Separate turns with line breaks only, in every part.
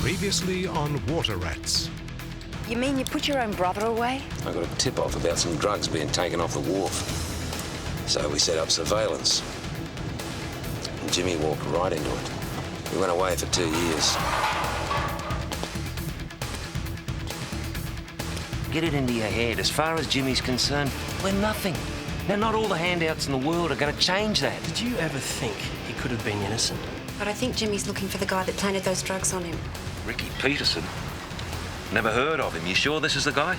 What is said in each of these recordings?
Previously on Water Rats.
You mean you put your own brother away?
I got a tip-off about some drugs being taken off the wharf. So we set up surveillance. And Jimmy walked right into it. We went away for 2 years.
Get it into your head. As far as Jimmy's concerned, we're nothing. Now, not all the handouts in the world are going to change that.
Did you ever think he could have been innocent?
But I think Jimmy's looking for the guy that planted those drugs on him.
Ricky Peterson? Never heard of him. You sure this is the guy?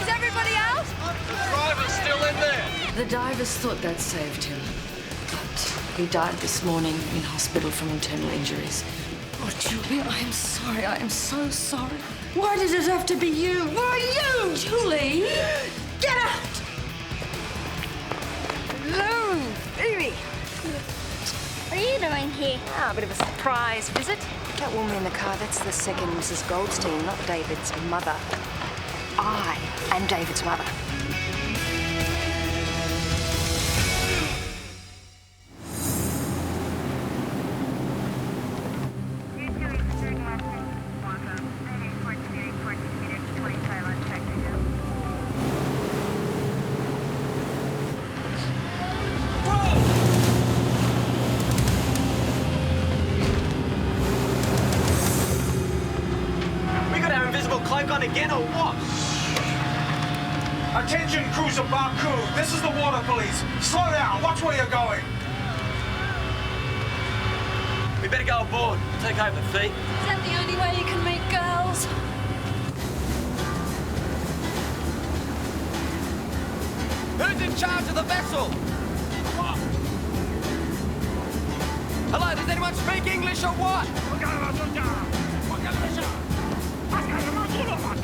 Is everybody out?
The driver's still in there.
The divers thought that saved him. But he died this morning in hospital from internal injuries. Oh, Julie, I am sorry. I am so sorry. Why did it have to be you? Why you? Julie! Get out!
Hello, baby.
What are you doing here?
Ah, a bit of a surprise visit. That woman in the car, that's the second Mrs. Goldstein, not David's mother. I am David's mother.
Again or what?
Attention, cruiser Baku. This is the water police. Slow down. Watch where you're going.
We better go aboard. Take over, Fee.
Is that the only way you can meet girls?
Who's in charge of the vessel? What? Hello, does anyone speak English or what?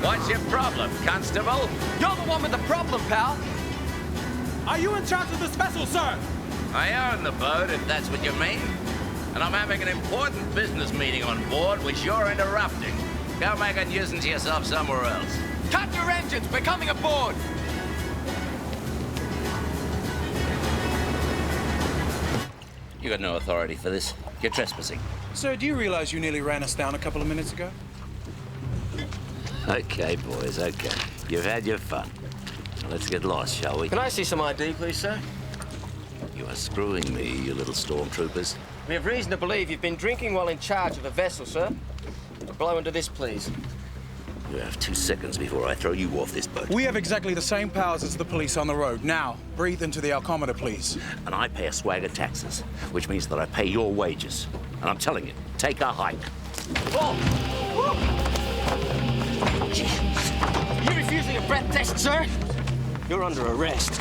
What's your problem, Constable?
You're the one with the problem, pal.
Are you in charge of this vessel, sir?
I own the boat, if that's what you mean. And I'm having an important business meeting on board, which you're interrupting. Go make a nuisance of yourself somewhere else.
Cut your engines. We're coming aboard.
You got no authority for this. You're trespassing.
Sir, do you realize you nearly ran us down a couple of minutes ago?
Okay, boys, okay. You've had your fun. Now let's get lost, shall we?
Can I see some ID, please, sir?
You are screwing me, you little stormtroopers.
We have reason to believe you've been drinking while in charge of a vessel, sir. Blow into this, please.
You have 2 seconds before I throw you off this boat.
We have exactly the same powers as the police on the road. Now, breathe into the alcometer, please.
And I pay a swag of taxes, which means that I pay your wages. And I'm telling you, take a hike.
Oh! Are you refusing a breath test, sir? You're under arrest.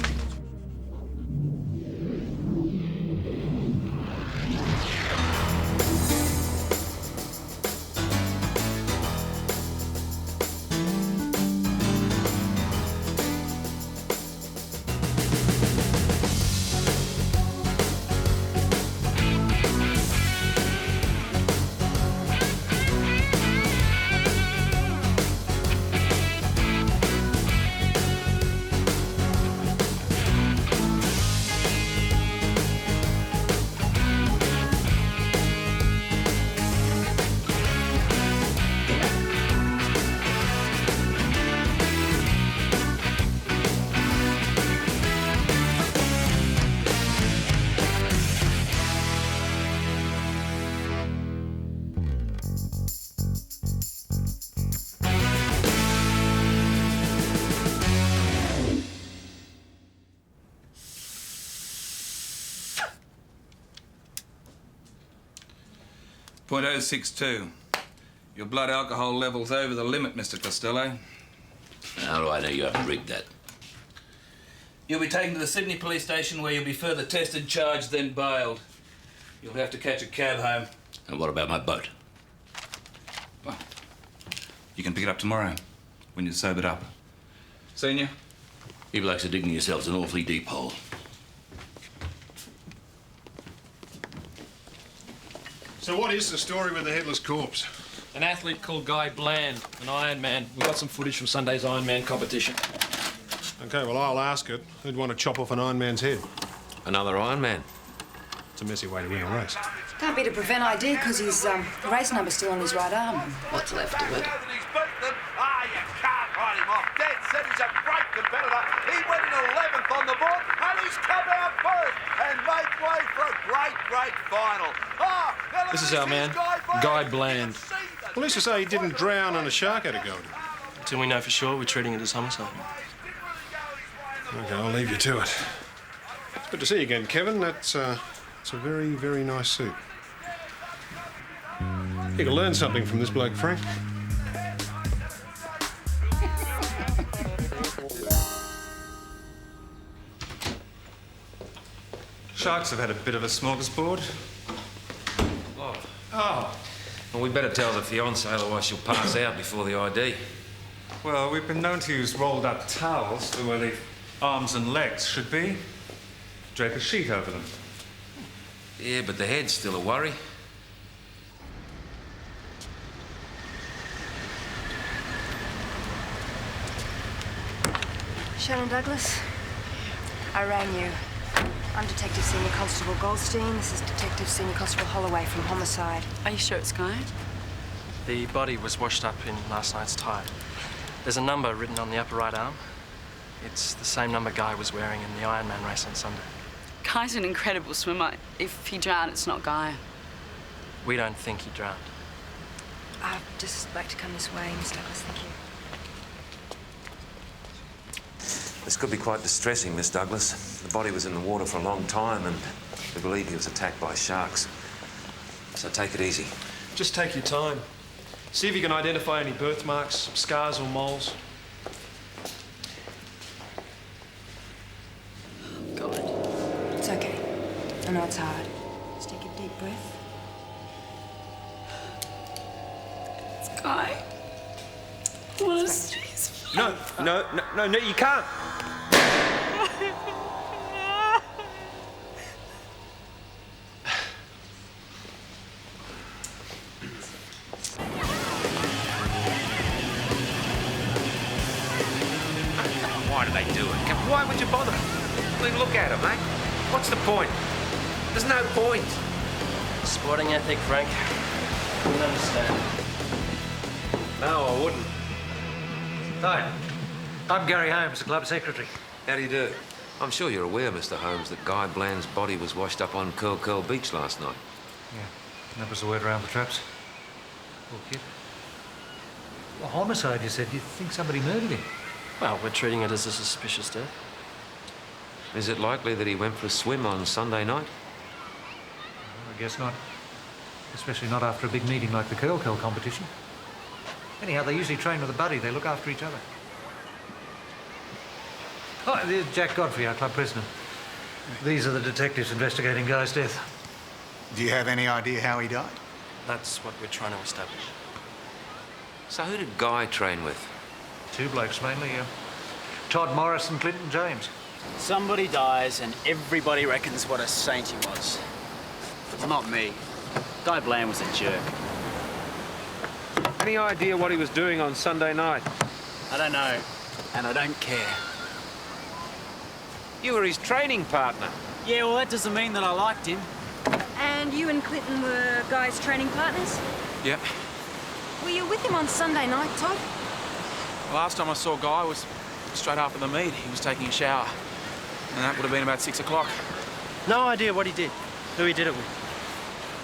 .062. Your blood alcohol level's over the limit, Mr. Costello.
How do I know you haven't rigged that?
You'll be taken to the Sydney police station where you'll be further tested, charged, then bailed. You'll have to catch a cab home.
And what about my boat?
Well, you can pick it up tomorrow when you're sobered up. Senior?
You blokes are digging yourselves an awfully deep hole.
So what is the story with the headless corpse?
An athlete called Guy Bland, an Iron Man. We got some footage from Sunday's Iron Man competition.
Okay, well, I'll ask it. Who'd want to chop off an Iron Man's head?
Another Iron Man.
It's a messy way to win a race.
Can't be to prevent ID because his race number's still on his right arm.
What's left of it?
He's beaten them. You can't write him off. Dad said he's a great competitor. He went in 11th on the board, and he's come out first and made way for a great final.
This is our man, Guy Bland.
Police say he didn't drown and a shark had to go to him.
Until we know for sure, we're treating it as homicide.
OK, I'll leave you to it. It's good to see you again, Kevin. It's a very, very nice suit. You can learn something from this bloke, Frank.
Sharks have had a bit of a smorgasbord.
Oh. Well, we better tell the fiancée, otherwise she'll pass out before the ID.
Well, we've been known to use rolled-up towels for where the arms and legs should be. Drape a sheet over them.
Yeah, but the head's still a worry.
Sharon Douglas, I rang you. I'm Detective Senior Constable Goldstein. This is Detective Senior Constable Holloway from Homicide.
Are you sure it's Guy?
The body was washed up in last night's tide. There's a number written on the upper right arm. It's the same number Guy was wearing in the Ironman race on Sunday.
Guy's an incredible swimmer. If he drowned, it's not Guy.
We don't think he drowned.
I'd just like to come this way, Miss Douglas. Thank you.
This could be quite distressing, Miss Douglas. The body was in the water for a long time and we believe he was attacked by sharks. So take it easy.
Just take your time. See if you can identify any birthmarks, scars or moles.
God. It's okay. I know it's hard. Just take a deep breath.
It's Guy. Honestly.
No, you can't.
Why do they do it? Why would you bother? I mean, look at him, mate. What's the point? There's no point.
Sporting ethic, Frank. I wouldn't understand.
No, I wouldn't. Hi, I'm Gary Holmes, the club secretary.
How do you do? I'm sure you're aware, Mr. Holmes, that Guy Bland's body was washed up on Curl Beach last night.
Yeah, that was the word around the traps. Poor kid. Well, homicide, you said. You think somebody murdered him?
Well, we're treating it as a suspicious death.
Is it likely that he went for a swim on Sunday night?
I guess not. Especially not after a big meeting like the curl competition. Anyhow, they usually train with a buddy. They look after each other. Oh, there's Jack Godfrey, our club president. These are the detectives investigating Guy's death.
Do you have any idea how he died?
That's what we're trying to establish.
So who did Guy train with?
Two blokes mainly, Todd Morris and Clinton James.
Somebody dies and everybody reckons what a saint he was. Well, not me. Guy Bland was a jerk.
Any idea what he was doing on Sunday night?
I don't know, and I don't care.
You were his training partner.
Yeah, well, that doesn't mean that I liked him.
And you and Clinton were Guy's training partners?
Yep.
Were you with him on Sunday night, Todd?
Last time I saw Guy was straight after the meet. He was taking a shower. And that would have been about 6 o'clock.
No idea what he did, who he did it with.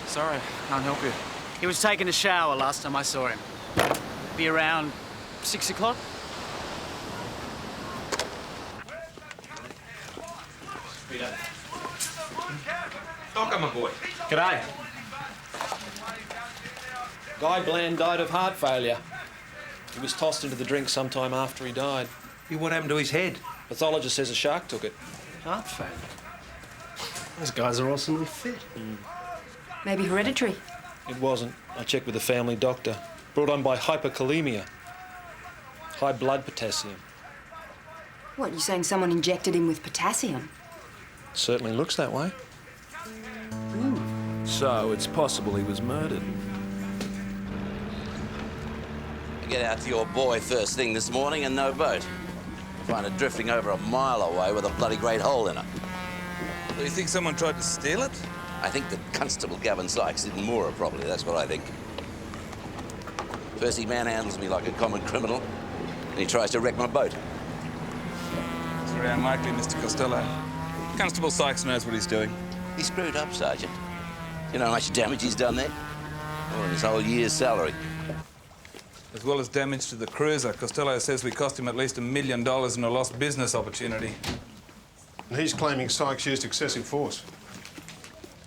Sorry, can't help you.
He was taking a shower last time I saw him. Be around 6 o'clock.
Welcome aboard.
G'day.
Guy Bland died of heart failure. He was tossed into the drink sometime after he died.
What happened to his head?
Pathologist says a shark took it.
Heart failure. Those guys are awesomely fit.
Maybe hereditary.
It wasn't. I checked with the family doctor. Brought on by hyperkalemia. High blood potassium.
What, you saying someone injected him with potassium?
Certainly looks that way.
So it's possible he was murdered.
Get out to your boy first thing this morning and no boat. Find it drifting over a mile away with a bloody great hole in it.
Do you think someone tried to steal it?
I think that Constable Gavin Sykes didn't moor her properly, that's what I think. First he manhandles me like a common criminal, and he tries to wreck my boat.
It's very unlikely, Mr. Costello. Constable Sykes knows what he's doing.
He screwed up, Sergeant. You know how much damage he's done there? More than his whole year's salary.
As well as damage to the cruiser, Costello says we cost him at least $1 million in a lost business opportunity.
And he's claiming Sykes used excessive force.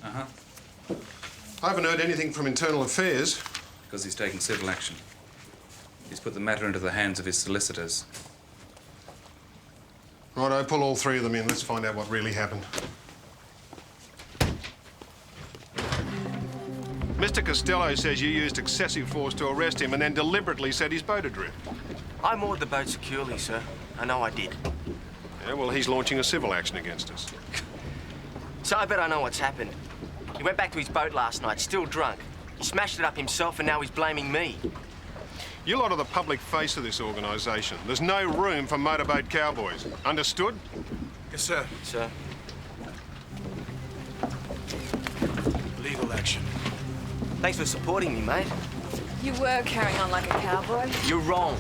Uh-huh.
I haven't heard anything from Internal Affairs.
Because he's taking civil action. He's put the matter into the hands of his solicitors.
Righto, pull all three of them in. Let's find out what really happened. Mr. Costello says you used excessive force to arrest him and then deliberately set his boat adrift.
I moored the boat securely, sir. I know I did.
Yeah, well, he's launching a civil action against us.
So I bet I know what's happened. He went back to his boat last night, still drunk. He smashed it up himself and now he's blaming me.
You lot are the public face of this organisation. There's no room for motorboat cowboys. Understood?
Yes, sir.
Sir.
Legal action.
Thanks for supporting me, mate.
You were carrying on like a cowboy.
You're wrong.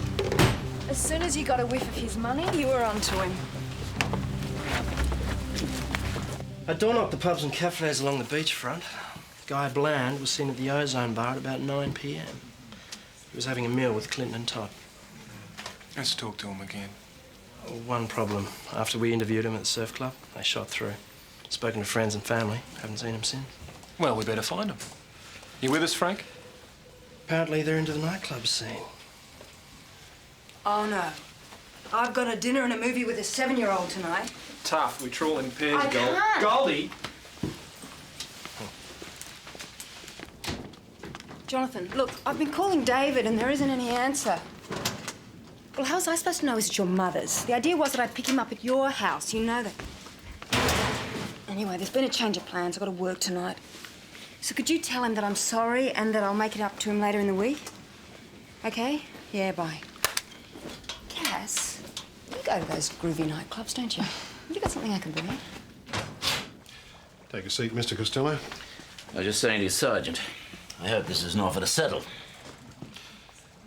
As soon as you got a whiff of his money, you were onto him.
I door-knocked the pubs and cafes along the beachfront. Guy Bland was seen at the Ozone Bar at about 9 p.m. He was having a meal with Clinton and Todd.
Let's talk to him again.
One problem. After we interviewed him at the surf club, they shot through. Spoken to friends and family. Haven't seen him since.
Well, we better find him. You with us, Frank?
Apparently they're into the nightclub scene.
Oh, no. I've got a dinner and a movie with a 7-year-old tonight.
Tough. We trawl in pairs,
I can't.
Goldie!
Jonathan, look, I've been calling David and there isn't any answer. Well, how was I supposed to know it's your mother's? The idea was that I'd pick him up at your house. You know that. Anyway, there's been a change of plans. I've got to work tonight. So could you tell him that I'm sorry and that I'll make it up to him later in the week? Okay? Yeah, bye. Cass, you go to those groovy nightclubs, don't you? Have you got something I can bring in?
Take a seat, Mr. Costello.
I was just saying to you, Sergeant, I hope this is an offer to settle.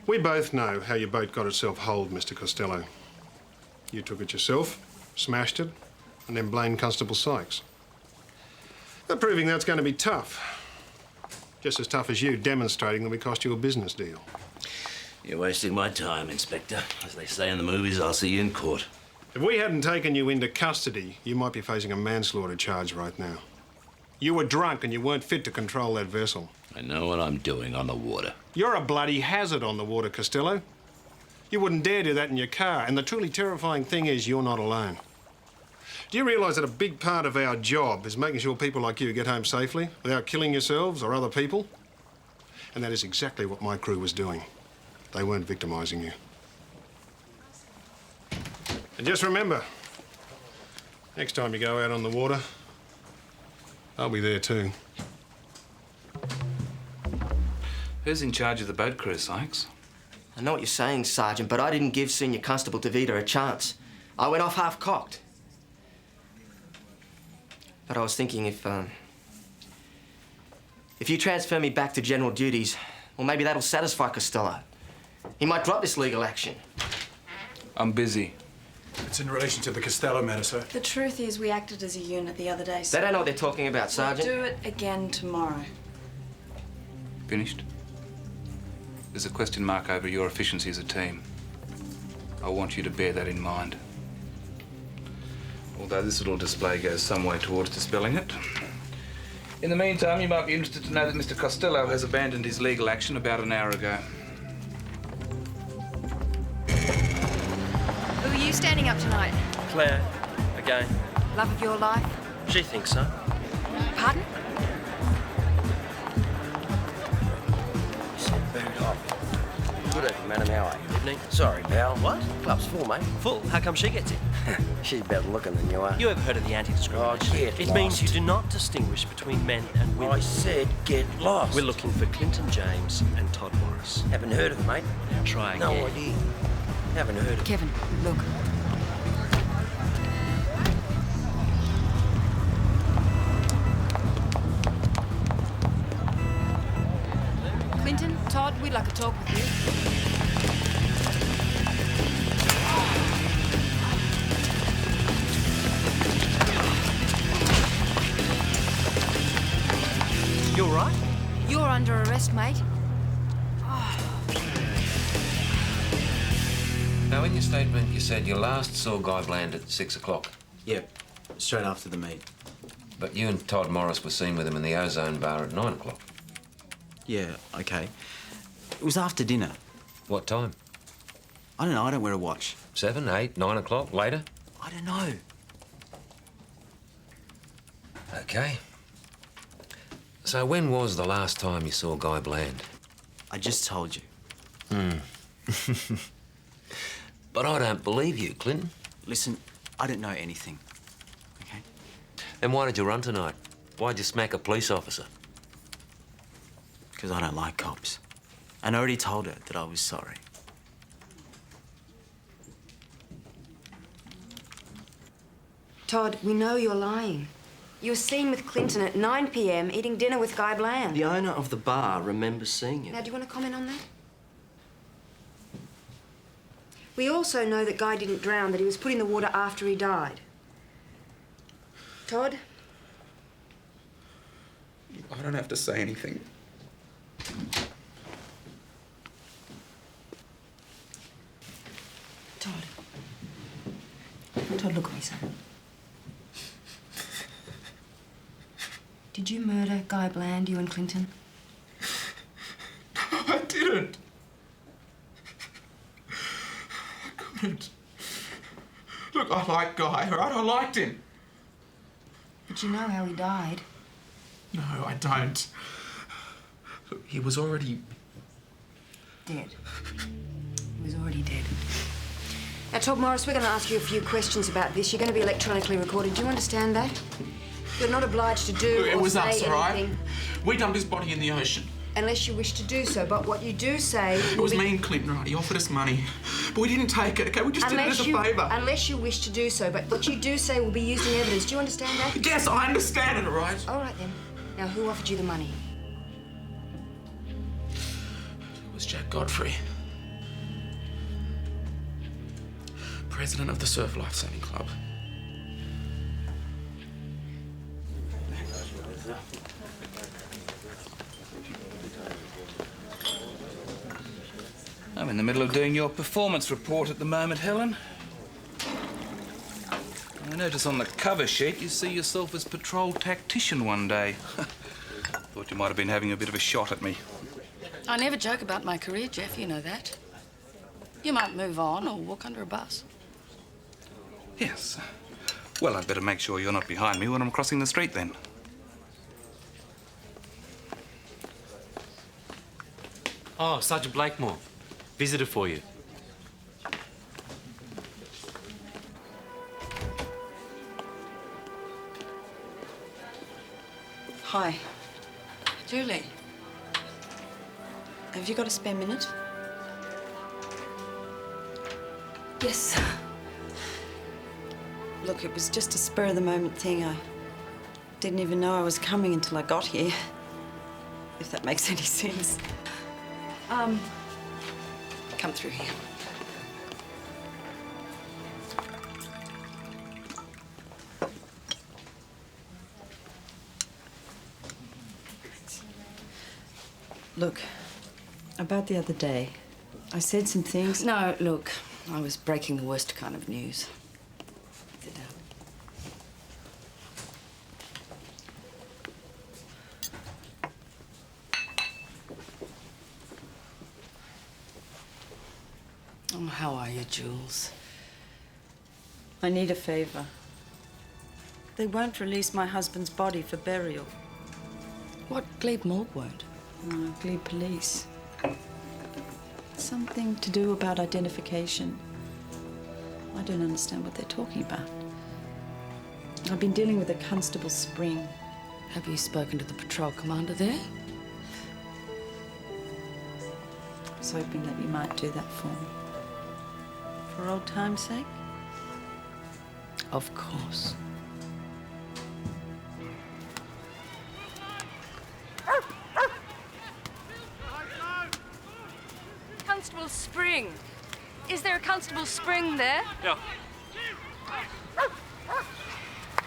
We both know how your boat got itself holed, Mr. Costello. You took it yourself, smashed it, and then blamed Constable Sykes. But proving that's going to be tough. Just as tough as you demonstrating that we cost you a business deal.
You're wasting my time, Inspector. As they say in the movies, I'll see you in court.
If we hadn't taken you into custody, you might be facing a manslaughter charge right now. You were drunk and you weren't fit to control that vessel.
I know what I'm doing on the water.
You're a bloody hazard on the water, Costello. You wouldn't dare do that in your car, and the truly terrifying thing is you're not alone. Do you realise that a big part of our job is making sure people like you get home safely without killing yourselves or other people? And that is exactly what my crew was doing. They weren't victimising you. And just remember, next time you go out on the water, I'll be there too.
Who's in charge of the boat crew, Sykes?
I know what you're saying, Sergeant, but I didn't give Senior Constable DeVita a chance. I went off half-cocked. But I was thinking if you transfer me back to general duties, well, maybe that'll satisfy Costello. He might drop this legal action.
I'm busy.
It's in relation to the Costello matter, sir.
The truth is we acted as a unit the other day, so...
They don't know what they're talking about, Sergeant.
We'll do it again tomorrow.
Finished? There's a question mark over your efficiency as a team. I want you to bear that in mind. Although this little display goes some way towards dispelling it. In the meantime, you might be interested to know that Mr. Costello has abandoned his legal action about an hour ago.
Who are you standing up tonight?
Claire, again.
Love of your life?
She thinks so.
Pardon?
Good evening, madam. How are you?
Evening.
Sorry, pal.
What?
Club's full, mate.
Full? How come she gets it?
She's better looking than you are.
You ever heard of the anti-discrimination?
Oh, get
It
lost.
means you do not distinguish between men and women.
I said get lost.
We're looking for Clinton James and Todd Morris.
Haven't heard of them, mate.
Now try
No
again.
idea. Haven't heard of them.
Kevin, look. Todd, we'd like to talk with you.
You all right?
You're under arrest, mate.
Now, in your statement, you said you last saw Guy Bland at 6 o'clock.
Yeah, straight after the meet.
But you and Todd Morris were seen with him in the Ozone Bar at 9 o'clock.
Yeah, okay. It was after dinner.
What time?
I don't know, I don't wear a watch.
7, 8, 9 o'clock? Later?
I don't know.
Okay. So when was the last time you saw Guy Bland?
I just told you.
But I don't believe you, Clinton.
Listen, I don't know anything. Okay?
Then why did you run tonight? Why'd you smack a police officer?
Because I don't like cops. And I already told her that I was sorry.
Todd, we know you're lying. You were seen with Clinton at 9 p.m. eating dinner with Guy Bland.
The owner of the bar remembers seeing you.
Now, do you want to comment on that? We also know that Guy didn't drown, that he was put in the water after he died. Todd?
I don't have to say anything.
Todd. Todd, look at me, son. Did you murder Guy Bland, you and Clinton?
I didn't. I couldn't. Look, I like Guy, all right? I liked him.
But you know how he died.
No, I don't. Look, he was already...
Dead. He was already dead. Now, Todd Morris, we're going to ask you a few questions about this. You're going to be electronically recorded. Do you understand that? You're not obliged to do
Look, it
or
was
say
us, all right?
anything
We dumped his body in the ocean.
unless you wish to do so. But what you do say...
It was me and Clinton, right? He offered us money. But we didn't take it, okay? We just did it as a favour.
Unless you wish to do so. But what you do say will be used in evidence. Do you understand that?
Yes, I understand it, all right?
All right, then. Now, who offered you the money?
It was Jack Godfrey. President of the Surf Lifesaving Club. I'm in the middle of doing your performance report at the moment, Helen. I notice on the cover sheet you see yourself as patrol tactician one day. Thought you might have been having a bit of a shot at me.
I never joke about my career, Jeff, you know that. You might move on or walk under a bus.
Yes. Well, I'd better make sure you're not behind me when I'm crossing the street, then.
Oh, Sergeant Blakemore. Visitor for you.
Hi. Julie. Have you got a spare minute? Yes. Look, it was just a spur-of-the-moment thing. I didn't even know I was coming until I got here, if that makes any sense. Come through here. Look, about the other day, I said some things. No, look, I was breaking the worst kind of news. Sit down. Oh, how are you, Jules? I need a favor. They won't release my husband's body for burial.
What, Glebe Morgue won't?
No, Glebe Police. Something to do about identification. I don't understand what they're talking about. I've been dealing with a Constable Spring.
Have you spoken to the patrol commander there?
I was hoping that you might do that for me. For old time's sake?
Of course. Constable Spring. Is there a Constable Spring there?
Yeah.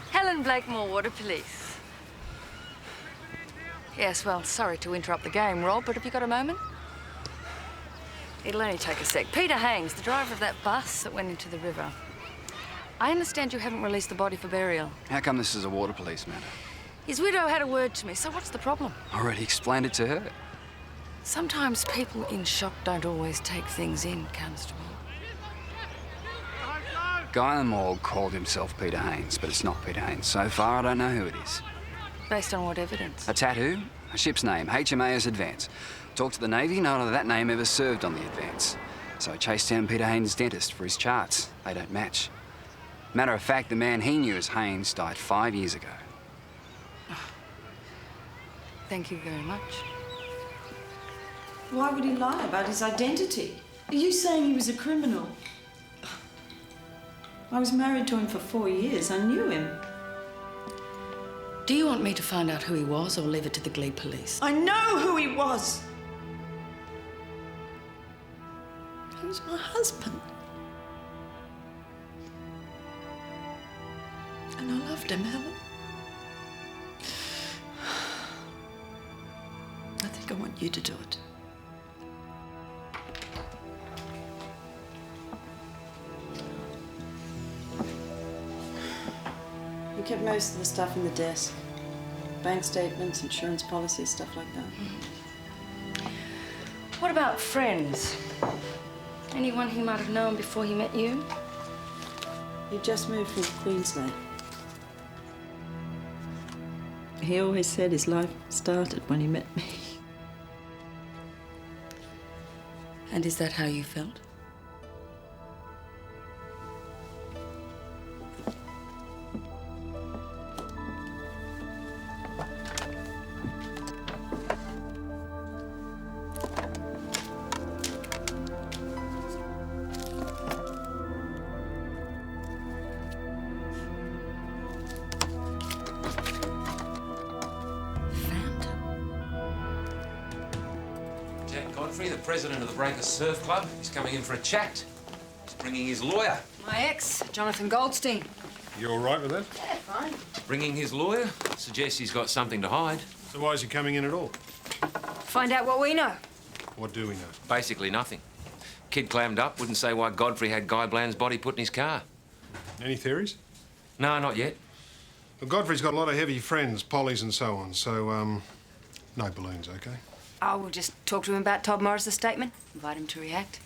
Helen Blakemore, Water Police. Yes, well, sorry to interrupt the game, Rob, but have you got a moment? It'll only take a sec. Peter Haynes, the driver of that bus that went into the river. I understand you haven't released the body for burial.
How come this is a water police matter?
His widow had a word to me, so what's the problem?
I already explained it to her.
Sometimes people in shock don't always take things in, Constable.
Guy in the morgue called himself Peter Haynes, but it's not Peter Haynes. So far, I don't know who it is.
Based on what evidence?
A tattoo, a ship's name, HMAS Advance. Talked to the Navy, none of that name ever served on the Advance. So I chased down Peter Haynes' dentist for his charts. They don't match. Matter of fact, the man he knew as Haynes died 5 years ago.
Thank you very much.
Why would he lie about his identity? Are you saying he was a criminal? I was married to him for 4 years. I knew him.
Do you want me to find out who he was or leave it to the Glebe police?
I know who he was. He was my husband. And I loved him, Helen. I think I want you to do it. We kept most of the stuff in the desk. Bank statements, insurance policies, stuff like that.
What about friends? Anyone he might have known before he met you?
He just moved from Queensland. He always said his life started when he met me.
And is that how you felt?
Godfrey, the president of the Breakers Surf Club, is coming in for a chat. He's bringing his lawyer.
My ex, Jonathan Goldstein.
You all right with that?
Yeah, fine.
Bringing his lawyer suggests he's got something to hide.
So why is he coming in at all?
Find out what we know.
What do we know?
Basically nothing. Kid clammed up, wouldn't say why Godfrey had Guy Bland's body put in his car.
Any theories?
No, not yet.
Well, Godfrey's got a lot of heavy friends, Polly's and so on, so, no balloons, OK?
Oh, we'll just talk to him about Todd Morris's statement. Invite him to react.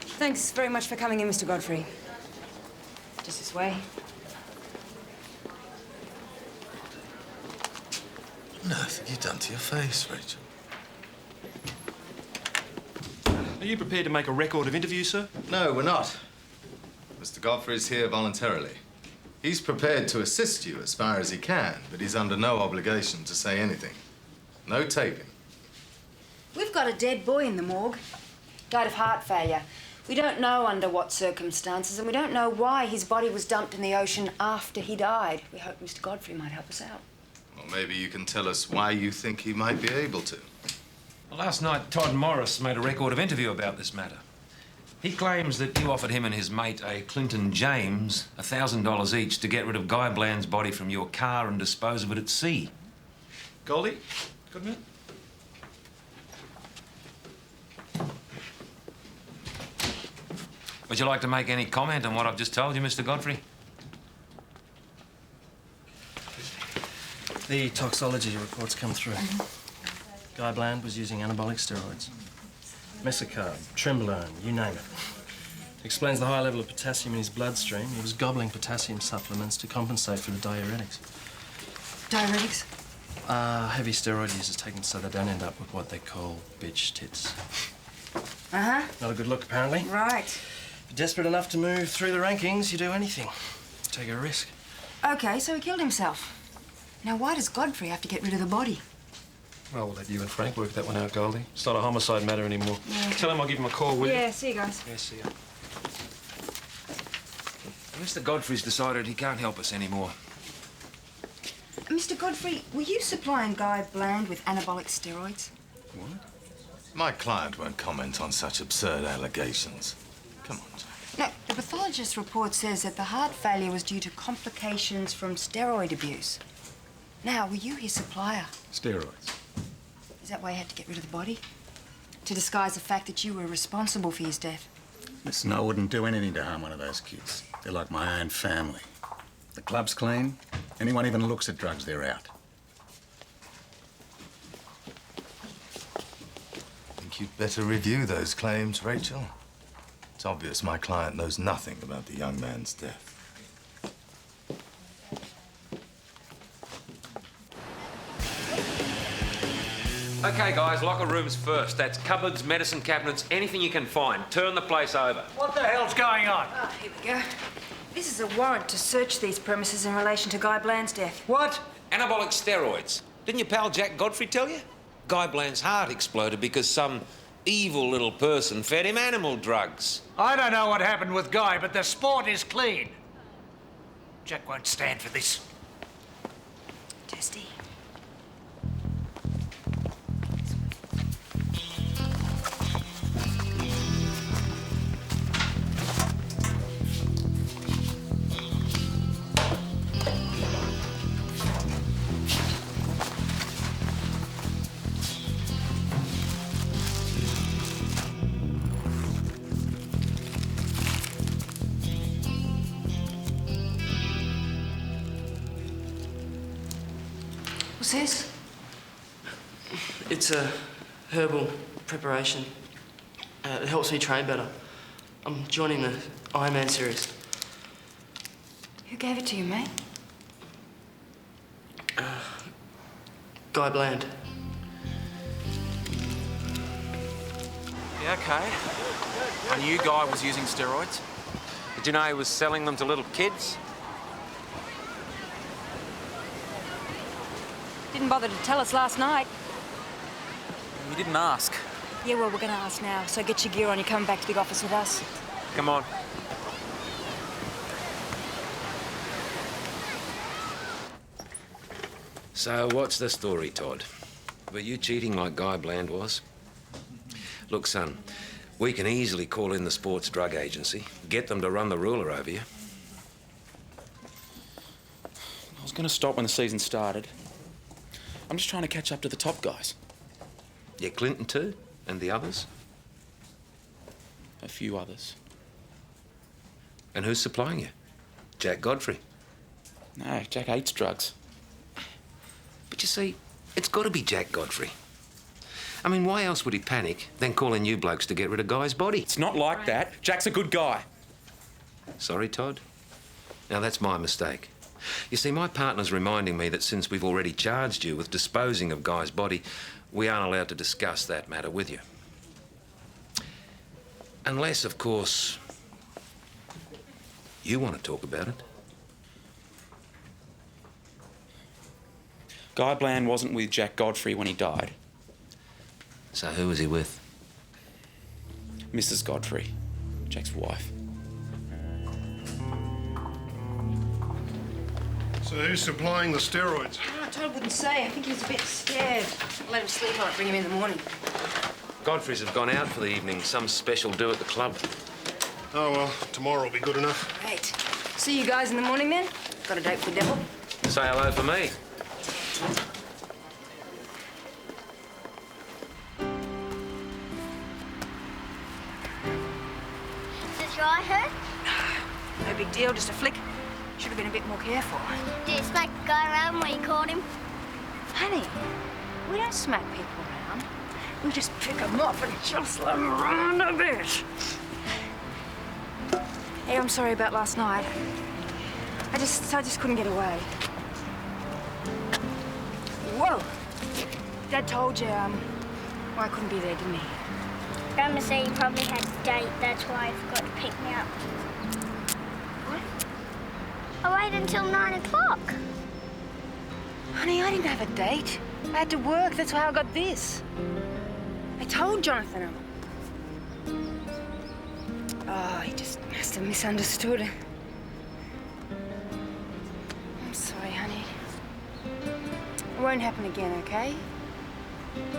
Thanks very much for coming in, Mr. Godfrey. Just this way.
What on earth have you done to your face, Rachel?
Are you prepared to make a record of interviews, sir?
No, we're not. Mr. Godfrey's here voluntarily. He's prepared to assist you as far as he can, but he's under no obligation to say anything. No taping.
We've got a dead boy in the morgue. Died of heart failure. We don't know under what circumstances, and we don't know why his body was dumped in the ocean after he died. We hope Mr. Godfrey might help us out.
Well, maybe you can tell us why you think he might be able to.
Well, last night, Todd Morris made a record of interview about this matter. He claims that you offered him and his mate, a Clinton James, $1,000 each to get rid of Guy Bland's body from your car and dispose of it at sea.
Goldie, good minute.
Would you like to make any comment on what I've just told you, Mr. Godfrey?
The toxology reports come through. Guy Bland was using anabolic steroids. Mesocarb, Trembolone, you name it. Explains the high level of potassium in his bloodstream. He was gobbling potassium supplements to compensate for the diuretics.
Diuretics?
Heavy steroid users take them so they don't end up with what they call bitch tits.
Uh-huh.
Not a good look, apparently.
Right.
If you're desperate enough to move through the rankings, you do anything. Take a risk.
OK, so he killed himself. Now, why does Godfrey have to get rid of the body?
Well, we'll let you and Frank work that one out, Goldie. It's not a homicide matter anymore.
Yeah.
Tell him I'll give him a call, will you?
Yeah, see you guys.
Yeah, see you.
Mr. Godfrey's decided he can't help us anymore.
Mr. Godfrey, were you supplying Guy Bland with anabolic steroids?
What?
My client won't comment on such absurd allegations. Come on, Jack.
No, the pathologist's report says that the heart failure was due to complications from steroid abuse. Now, were you his supplier?
Steroids.
Is that why you had to get rid of the body? To disguise the fact that you were responsible for his death?
Listen, I wouldn't do anything to harm one of those kids. They're like my own family. The club's clean. Anyone even looks at drugs, they're out.
Think you'd better review those claims, Rachel. It's obvious my client knows nothing about the young man's death.
Okay, guys, locker rooms first. That's cupboards, medicine cabinets, anything you can find. Turn the place over.
What the hell's going on?
Oh, here we go. This is a warrant to search these premises in relation to Guy Bland's death.
What?
Anabolic steroids. Didn't your pal Jack Godfrey tell you? Guy Bland's heart exploded because some evil little person fed him animal drugs.
I don't know what happened with Guy, but the sport is clean. Jack won't stand for this.
Testy. What's this?
It's a herbal preparation. It helps me train better. I'm joining the Ironman series.
Who gave it to you, mate?
Guy Bland.
Yeah, okay. I knew Guy was using steroids.
Did you know he was selling them to little kids?
Didn't bother to tell us last night.
You didn't ask.
Yeah, well, we're going to ask now. So get your gear on. You're coming back to the office with us.
Come on. So, what's the story, Todd? Were you cheating like Guy Bland was? Look, son, we can easily call in the sports drug agency, get them to run the ruler over you.
I was going to stop when the season started. I'm just trying to catch up to the top guys.
Yeah, Clinton too? And the others?
A few others.
And who's supplying you? Jack Godfrey?
No, Jack hates drugs.
But you see, it's got to be Jack Godfrey. I mean, why else would he panic, then call in you blokes to get rid of Guy's body?
It's not like that. Jack's a good guy.
Sorry, Todd. Now, that's my mistake. You see, my partner's reminding me that since we've already charged you with disposing of Guy's body, we aren't allowed to discuss that matter with you. Unless, of course, you want to talk about it.
Guy Bland wasn't with Jack Godfrey when he died.
So who was he with?
Mrs. Godfrey, Jack's wife.
So who's supplying the steroids?
Oh, Todd wouldn't say. I think he was a bit scared. I'll let him sleep on it, bring him in the morning.
Godfrey's have gone out for the evening. Some special do at the club.
Oh, well, tomorrow will be good enough.
Great. See you guys in the morning, then? Got a date with the devil?
Say hello for me.
Does your eye hurt?
No big deal, just a flick. Should have been a bit more careful.
Did you smack the guy around when you caught him?
Honey, we don't smack people around. We just pick them up and jostle them around a bit. Hey, I'm sorry about last night. I just couldn't get away. Whoa! Dad told you, well, I couldn't be there, didn't he?
Grandma said you probably had a date, that's why I forgot to pick me up.
What?
I waited until 9 o'clock.
Honey, I didn't have a date. I had to work, that's why I got this. I told Jonathan. Oh, he just must have misunderstood. I'm sorry, honey. It won't happen again, okay?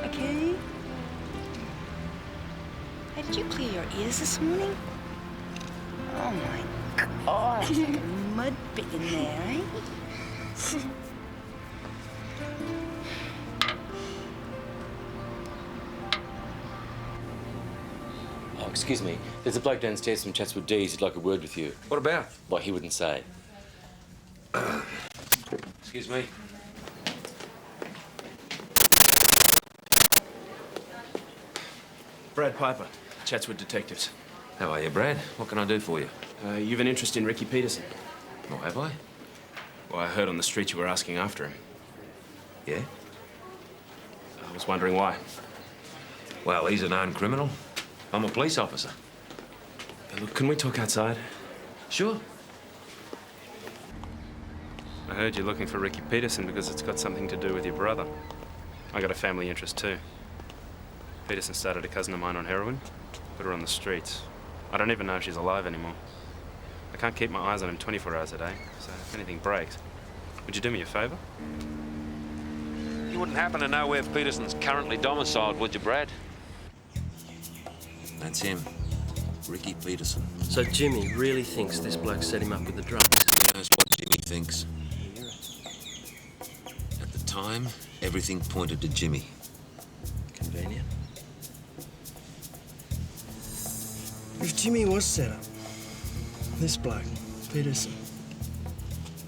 Okay? Hey, did you clear your ears this morning? Oh my God, it's like a mud pit in there, eh?
Oh, excuse me. There's a bloke downstairs from Chatswood D's who'd like a word with you.
What about?
Well, he wouldn't say.
Excuse me.
Brad Piper, Chatswood Detectives.
How are you, Brad? What can I do for you?
You've an interest in Ricky Peterson.
Oh, have I?
Well, I heard on the street you were asking after him.
Yeah?
I was wondering why.
Well, he's a known criminal. I'm a police officer.
Look, can we talk outside?
Sure.
I heard you're looking for Ricky Peterson because it's got something to do with your brother. I got a family interest too. Peterson started a cousin of mine on heroin, put her on the streets. I don't even know if she's alive anymore. I can't keep my eyes on him 24 hours a day, so if anything breaks, would you do me a favour?
You wouldn't happen to know where Peterson's currently domiciled, would you, Brad? That's him. Ricky Peterson.
So Jimmy really thinks this bloke set him up with the drugs?
That's what Jimmy thinks. At the time, everything pointed to Jimmy.
Convenient. If Jimmy was set up, this bloke, Peterson,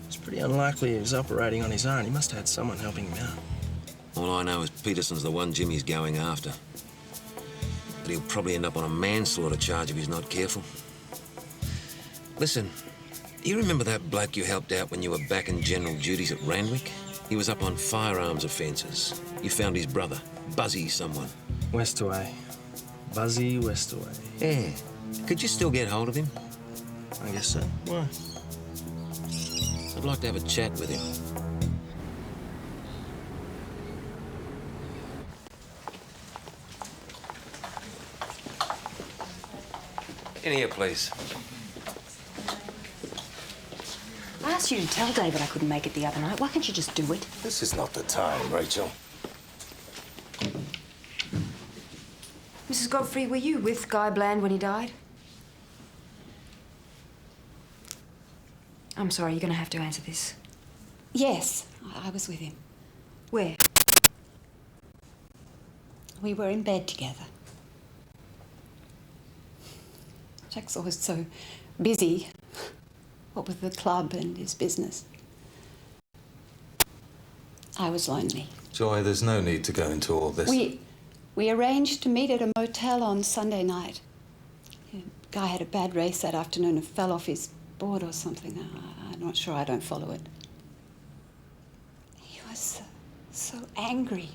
it's pretty unlikely he was operating on his own. He must have had someone helping him out.
All I know is Peterson's the one Jimmy's going after. But he'll probably end up on a manslaughter charge if he's not careful. Listen, you remember that bloke you helped out when you were back in general duties at Randwick? He was up on firearms offences. You found his brother, Buzzy someone.
Westaway. Buzzy Westaway.
Yeah. Could you still get hold of him?
I guess so. Why?
I'd like to have a chat with him. In here, please.
I asked you to tell David I couldn't make it the other night. Why can't you just do it?
This is not the time, Rachel.
Mrs. Godfrey, were you with Guy Bland when he died? I'm sorry, you're going to have to answer this. Yes, I was with him. Where? We were in bed together. Jack's always so busy, what with the club and his business. I was lonely.
Joy, there's no need to go into all this.
We arranged to meet at a motel on Sunday night. Guy had a bad race that afternoon and fell off his board or something. I'm not sure. I don't follow it. He was so angry.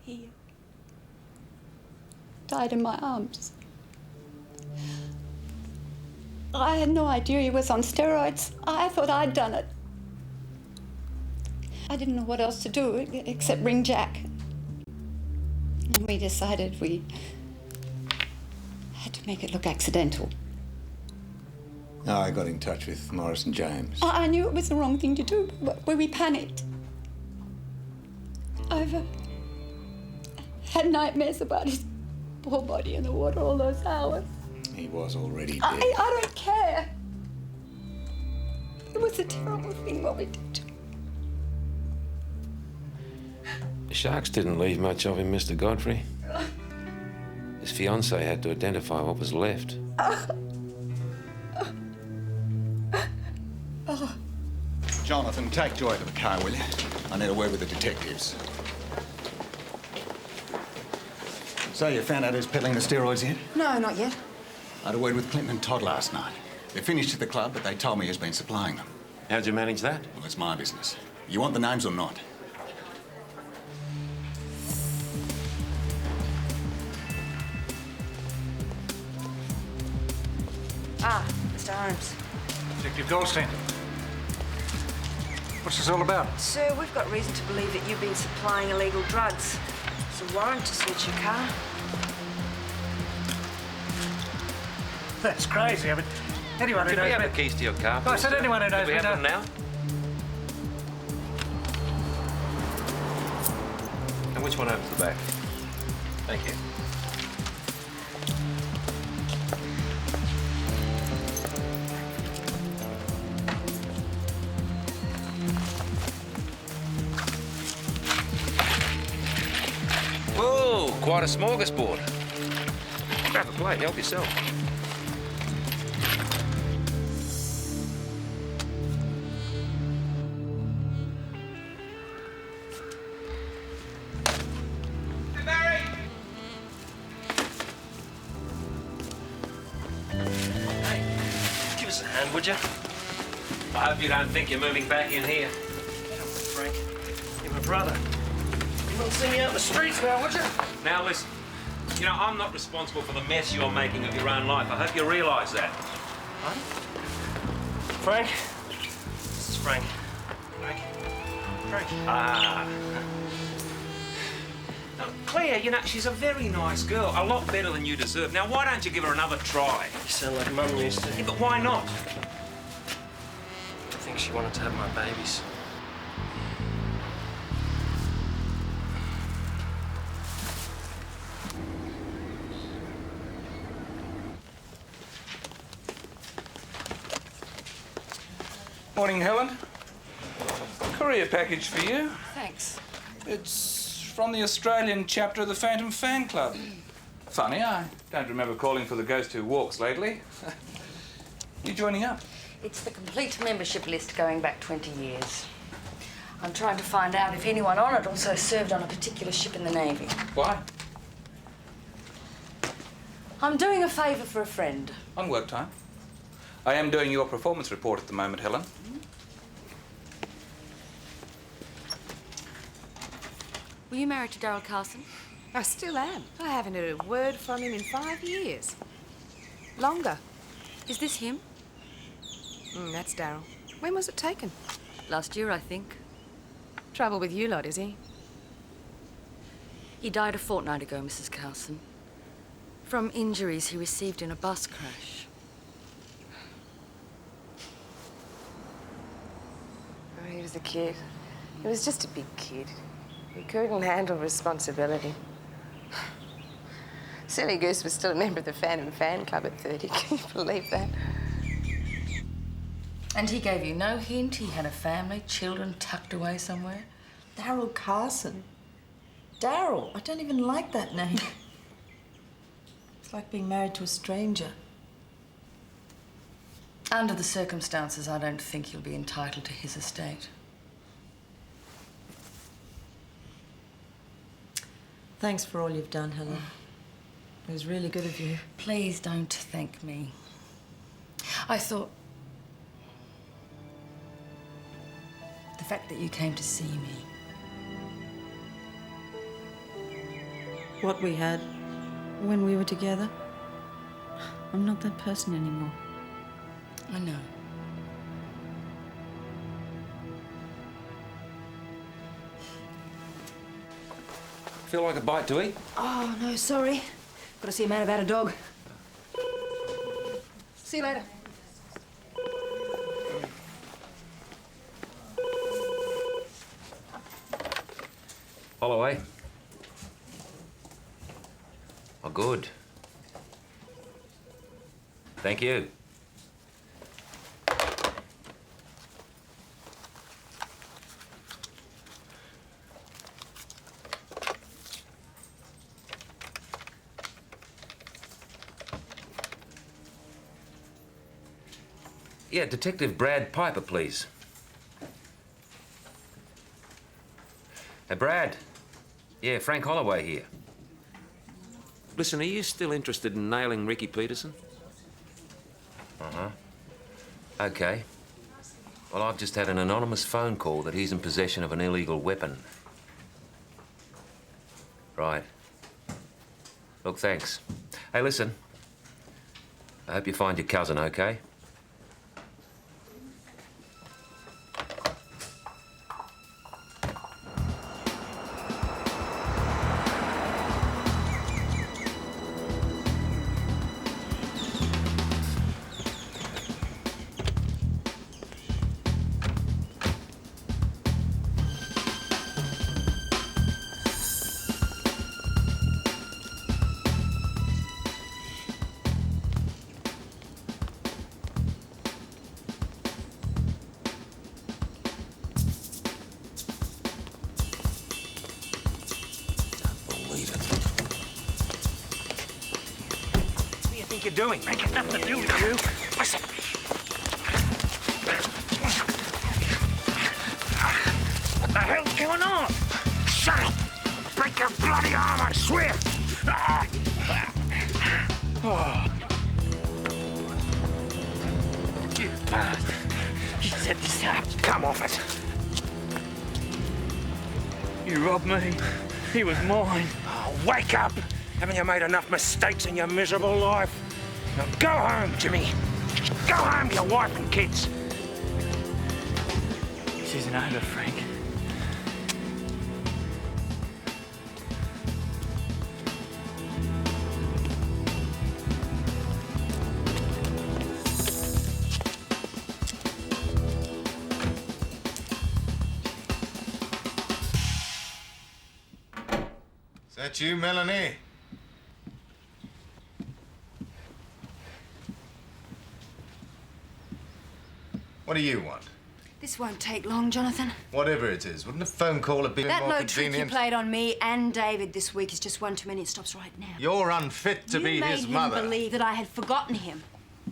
He died in my arms. I had no idea he was on steroids. I thought I'd done it. I didn't know what else to do except ring Jack. And we decided we had to make it look accidental.
I got in touch with Morris and James.
I knew it was the wrong thing to do, but we panicked. I've had nightmares about his poor body in the water all those hours.
He was already dead.
I don't care. It was a terrible thing what we did to him.
The sharks didn't leave much of him, Mr. Godfrey. His fiancée had to identify what was left.
Jonathan, take Joy to the car, will you? I need a word with the detectives. So you found out who's peddling the steroids yet?
No, not yet.
I had a word with Clinton and Todd last night. They finished at the club, but they told me who's been supplying them.
How'd you manage that?
Well, it's my business. You want the names or not?
Ah, Mr. Holmes.
Detective Goldstein. What's this all about?
Sir, we've got reason to believe that you've been supplying illegal drugs. There's a warrant to search your car.
That's crazy. I mean, anyone who
Could
knows
we have
me...
the keys to your car?
I said anyone who knows
Could we
me
have them
knows...
now? And which one opens the back? Thank you. Whoa, quite a smorgasbord. Grab a plate, help yourself.
Give us a hand, would you?
I hope you don't think you're moving back in here.
Come on, Frank. You're my brother. You won't see me out in the streets now, would you?
Now listen, you know, I'm not responsible for the mess you're making of your own life. I hope you realise that.
Huh? Frank? This is Frank. Frank? Frank?
Ah. Now, Claire, you know, she's a very nice girl, a lot better than you deserve. Now, why don't you give her another try?
You sound like Mum used to.
Yeah, but why not?
I think she wanted to have my babies.
Morning, Helen. Courier package for you.
Thanks.
It's from the Australian chapter of the Phantom Fan Club. Funny, I don't remember calling for the ghost who walks lately. You joining up?
It's the complete membership list going back 20 years. I'm trying to find out if anyone on it also served on a particular ship in the Navy.
Why?
I'm doing a favour for a friend.
On work time. I am doing your performance report at the moment, Helen.
Were you married to Darryl Carson?
I still am. I haven't heard a word from him in 5 years. Longer.
Is this him?
That's Darryl. When was it taken?
Last year, I think.
Trouble with you lot, is he?
He died a fortnight ago, Mrs. Carson. From injuries he received in a bus crash.
Oh, he was a kid. He was just a big kid. He couldn't handle responsibility. Silly Goose was still a member of the Phantom Fan Club at 30. Can you believe that?
And he gave you no hint he had a family, children tucked away somewhere?
Darryl Carson. Darryl. I don't even like that name. It's like being married to a stranger.
Under the circumstances, I don't think you'll be entitled to his estate.
Thanks for all you've done, Helen. It was really good of you.
Please don't thank me. I thought... the fact that you came to see me.
What we had when we were together. I'm not that person anymore.
I know.
Feel like a bite to eat?
Oh, no, sorry. Got to see a man about a dog. See you later.
Holloway. Oh, good. Thank you. Yeah, Detective Brad Piper, please. Hey, Brad. Yeah, Frank Holloway here. Listen, are you still interested in nailing Ricky Peterson? Uh-huh. Okay. Well, I've just had an anonymous phone call that he's in possession of an illegal weapon. Right. Look, thanks. Hey, listen. I hope you find your cousin okay.
think you're doing? Ain't got nothing to do with you. Listen. What the hell's going on? Shut up! Break your bloody arm, I swear! Oh. You bastard. You set this up. Come off it. You robbed me. He was mine. Oh, wake up! Haven't you made enough mistakes in your miserable life? Now go home, Jimmy. Go home to your wife and kids. This isn't over, Frank.
Is that you, Melanie? What do you want?
This won't take long, Jonathan.
Whatever it is, wouldn't a phone call have been
That
more
low trick you
convenient?
played on me and David this week is just one too many. It stops right now.
You're unfit to be his mother.
You made him believe that I had forgotten him.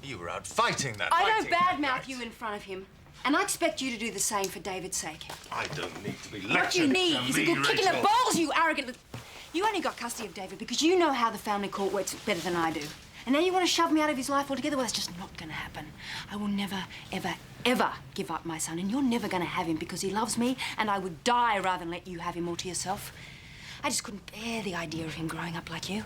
You were out fighting that
I
fighting
don't badmouth you in front of him. And I expect you to do the same for David's sake.
I don't need to be lectured.
What you need
to
is a
me,
good kick in the
Rachel.
balls, you arrogant... You only got custody of David because you know how the family court works better than I do. And now you want to shove me out of his life altogether? Well, that's just not going to happen. I will never, ever, ever give up my son, and you're never going to have him because he loves me, and I would die rather than let you have him all to yourself. I just couldn't bear the idea of him growing up like you.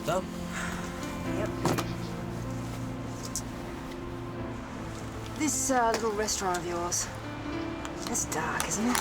Done?
Yep. This little restaurant of yours, it's dark, isn't it?